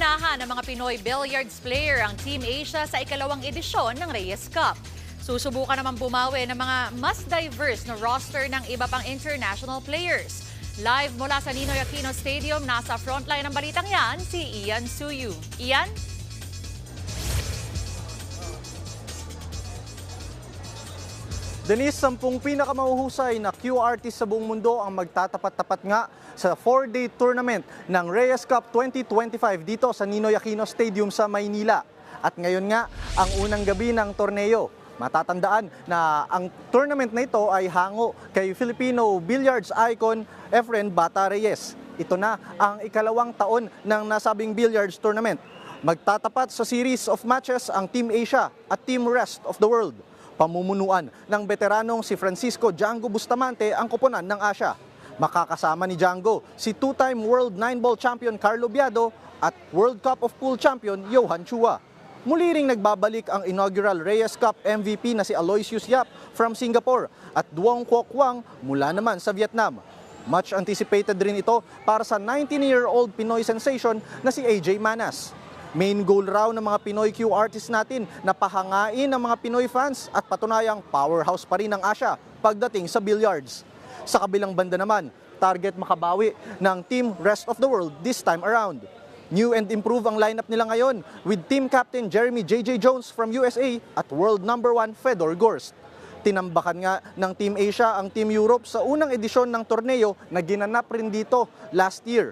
Uunahan ng mga Pinoy billiards player ang Team Asia sa ikalawang edisyon ng Reyes Cup. Susubukan naman bumawi ng mga mas diverse na roster ng iba pang international players. Live mula sa Ninoy Aquino Stadium, nasa frontline ng balitang yan, si Ian Suyu. Ian? Denise, 10 pinakamahuhusay na Q artist sa buong mundo ang magtatapat-tapat nga sa 4-day tournament ng Reyes Cup 2025 dito sa Ninoy Aquino Stadium sa Maynila. At ngayon nga, ang unang gabi ng torneo. Matatandaan na ang tournament na ito ay hango kay Filipino billiards icon Efren Bata Reyes. Ito na ang ikalawang taon ng nasabing billiards tournament. Magtatapat sa series of matches ang Team Asia at Team Rest of the World. Pamumunuan ng veteranong si Francisco Django Bustamante ang koponan ng Asia. Makakasama ni Django si two-time World 9-ball champion Carlo Biado at World Cup of Pool champion Johan Chua. Muli ring nagbabalik ang inaugural Reyes Cup MVP na si Aloysius Yap from Singapore at Duong Quoc Quang mula naman sa Vietnam. Much anticipated rin ito para sa 19-year-old Pinoy sensation na si AJ Manas. Main goal raw ng mga Pinoy Q artists natin na pahangain ng mga Pinoy fans at patunayang powerhouse pa rin ng Asia pagdating sa billiards. Sa kabilang banda naman, target makabawi ng Team Rest of the World this time around. New and improved ang lineup nila ngayon with team captain Jeremy J.J. Jones from USA at world number 1 Fedor Gorst. Tinambakan nga ng Team Asia ang Team Europe sa unang edisyon ng torneo na ginanap rin dito last year.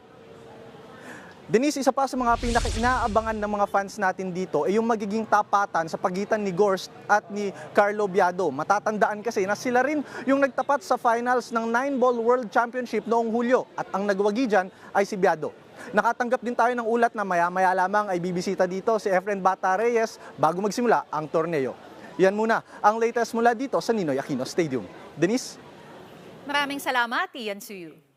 Denise, isa pa sa mga pinaka-inaabangan ng mga fans natin dito ay yung magiging tapatan sa pagitan ni Gorst at ni Carlo Biado. Matatandaan kasi na sila rin yung nagtapat sa finals ng 9-ball World Championship noong Hulyo at ang nagwagi dyan ay si Biado. Nakatanggap din tayo ng ulat na maya-maya lamang ay bibisita dito si Efren Bata Reyes bago magsimula ang torneo. Yan muna ang latest mula dito sa Ninoy Aquino Stadium. Denise? Maraming salamat, Ian Suyu.